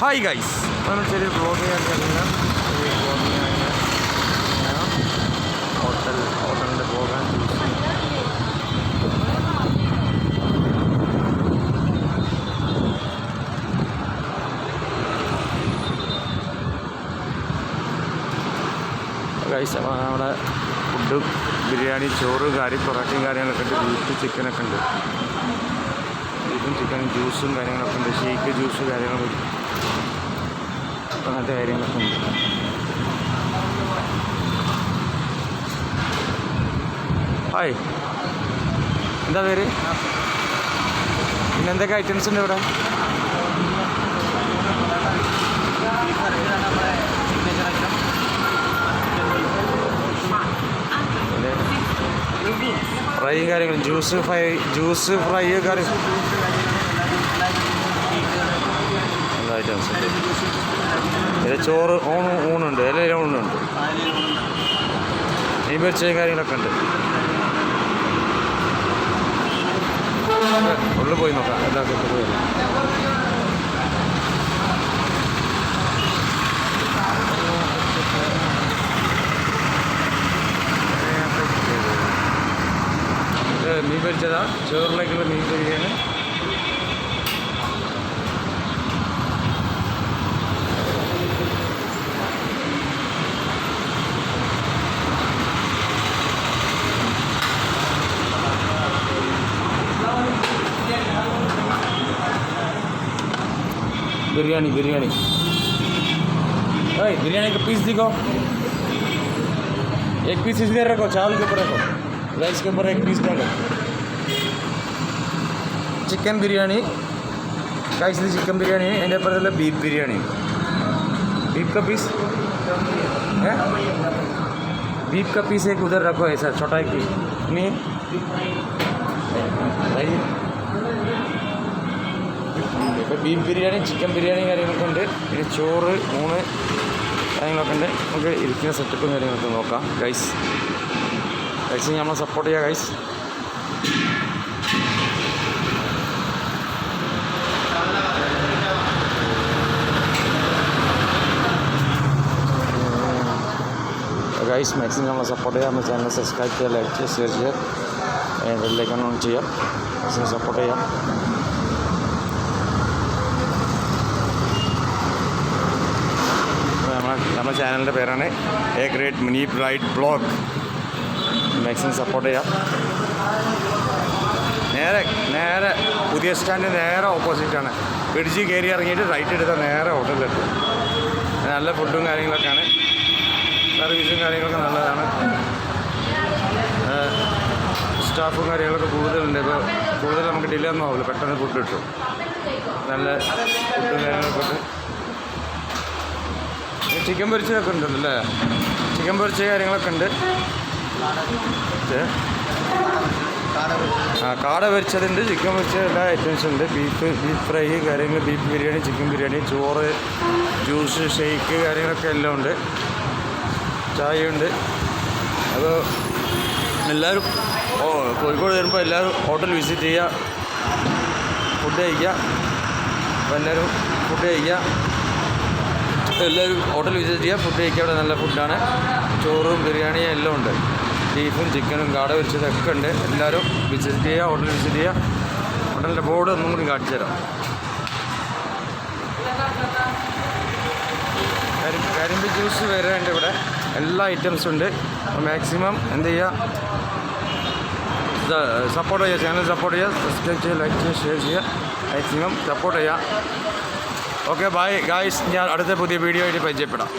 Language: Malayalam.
ഹായ് ഗൈസ്, നമ്മൾ ചെറിയ ബ്ലോഗ് ചെയ്യാൻ കഴിയുന്ന ഹോട്ടലിൻ്റെ പോകാൻ ഗൈസ്. നമ്മുടെ ഫുഡ് ബിരിയാണി, ചോറ്, പൊറാട്ടയും കാര്യങ്ങളൊക്കെ ഉണ്ട്. ബീഫ് ചിക്കനൊക്കെ ഉണ്ട്. ബീഫും ചിക്കനും ജ്യൂസും കാര്യങ്ങളൊക്കെ ഉണ്ട്. ഷേക്ക് ജ്യൂസ് കാര്യങ്ങളൊക്കെ അങ്ങനത്തെ കാര്യങ്ങളൊക്കെ ഉണ്ട്. ഹായ്, എന്താ പേര്? പിന്നെ എന്തൊക്കെ ഐറ്റംസ് ഉണ്ട് ഇവിടെ? ഫ്രൈ കാര്യങ്ങൾ, ജ്യൂസ് ഫ്രൈ കാര്യം എല്ലാ ഐറ്റംസ് ഉണ്ട്. ഇത് ചോറ് ഊണുണ്ട്, എല്ലാ ഊണുണ്ട്. മീൻ പൊരിച്ചതും കാര്യങ്ങളൊക്കെ ഉണ്ട്. ഉള്ളിൽ പോയി നോക്കാം. എല്ലാവർക്കും പോയി മീൻ പൊരിച്ചതാ, ചോറിലേക്കുള്ള മീൻ പൊരിയാണ്. बिरयानी भाई, बिरयानी का पीस दिखाओ. एक पीस इधर रखो, चावल के ऊपर रखो, राइस के ऊपर एक पीस डालो. चिकन बिरयानी गाइस, ये चिकन बिरयानी है. एंड पर बीफ बिरयानी, बीफ का पीस है. बीफ का पीस एक उधर रखो, ऐसा छोटा एक पीस नहीं भाई. ഇപ്പോൾ ബീഫ് ബിരിയാണി, ചിക്കൻ ബിരിയാണി കാര്യങ്ങളൊക്കെ ഉണ്ട്. പിന്നെ ചോറ്, ഊണ് കാര്യങ്ങളൊക്കെ ഉണ്ട്. നമുക്ക് ഇരിക്കുന്ന സെറ്റപ്പും കാര്യങ്ങളൊക്കെ നോക്കാം ഗൈസ്. ഗൈസ് നമ്മളെ സപ്പോർട്ട് ചെയ്യുക ഗൈസ്. ഗൈസ് മാക്സിമം നമ്മളെ സപ്പോർട്ട് ചെയ്യുക. നമ്മുടെ ചാനൽ സബ്സ്ക്രൈബ് ചെയ്യുക, ലൈക്ക് ചെയ്യുക, ഷെയർ ചെയ്യുക, ബെല്ലൈക്കൺ ഓൺ ചെയ്യുക. മാക്സിമം സപ്പോർട്ട് ചെയ്യാം. നമ്മുടെ ചാനലിൻ്റെ പേരാണ് A great Muneeb ride blog. Maximum support ചെയ്യാം. നേരെ പുതിയ സ്റ്റാൻഡ് നേരെ ഓപ്പോസിറ്റാണ്. ബ്രിഡ്ജ് കയറി ഇറങ്ങിയിട്ട് റൈറ്റ് എടുത്താൽ നേരെ ഹോട്ടലിലെത്തും. നല്ല ഫുഡും കാര്യങ്ങളൊക്കെയാണ്. സർവീസും കാര്യങ്ങളൊക്കെ നല്ലതാണ്. സ്റ്റാഫും കാര്യങ്ങളൊക്കെ കൂടുതലുണ്ട്. ഇപ്പോൾ കൂടുതൽ നമുക്ക് ഡിലേ ഒന്നും ആവില്ല, പെട്ടെന്ന് ഫുഡ് കിട്ടും. നല്ല ഫുഡും കാര്യങ്ങളൊക്കെ ഉണ്ട്. ചിക്കൻ പൊരിച്ചതൊക്കെ ഉണ്ടല്ലോ അല്ലേ? ചിക്കൻ പൊരിച്ച കാര്യങ്ങളൊക്കെ ഉണ്ട്. കാട പൊരിച്ചതുണ്ട്, ചിക്കൻ പൊരിച്ച എല്ലാ ഐറ്റംസും ഉണ്ട്. ബീഫ് ഫ്രൈ കാര്യങ്ങൾ, ബീഫ് ബിരിയാണി, ചിക്കൻ ബിരിയാണി, ചോറ്, ജ്യൂസ്, ഷേക്ക് കാര്യങ്ങളൊക്കെ എല്ലാം ഉണ്ട്. ചായ ഉണ്ട്. അപ്പോൾ എല്ലാവരും കോഴിക്കോട് വരുമ്പോൾ എല്ലാവരും ഹോട്ടൽ വിസിറ്റ് ചെയ്യുക, ഫുഡ് കഴിക്കുക. അപ്പോൾ എല്ലാവരും ഫുഡ് കഴിക്കുക. എല്ലാവരും ഹോട്ടൽ വിസിറ്റ് ചെയ്യുക, ഫുഡ് കഴിക്കുക. അവിടെ നല്ല ഫുഡാണ്. ചോറും ബിരിയാണിയും എല്ലാം ഉണ്ട്. ബീഫും ചിക്കനും കാട പൊരിച്ചതൊക്കെ ഉണ്ട്. എല്ലാവരും വിസിറ്റ് ചെയ്യുക, ഹോട്ടൽ വിസിറ്റ് ചെയ്യുക. ഹോട്ടലിൻ്റെ ബോർഡ് ഒന്നും കൂടി കാണിച്ചു തരാം. കരിമ്പ് ജ്യൂസ് വരെ ഉണ്ട് ഇവിടെ. എല്ലാ ഐറ്റംസും ഉണ്ട്. മാക്സിമം എന്ത് ചെയ്യുക, സപ്പോർട്ട് ചെയ്യുക. ചാനൽ സപ്പോർട്ട് ചെയ്യുക, സബ്സ്ക്രൈബ് ചെയ്യുക, ലൈക്ക് ചെയ്യുക, ഷെയർ ചെയ്യുക. മാക്സിമം സപ്പോർട്ട് ചെയ്യുക. Okay bye guys. ഞാൻ അടുത്ത പുതിയ വീഡിയോ ആയിട്ട് പരിചയപ്പെടാം.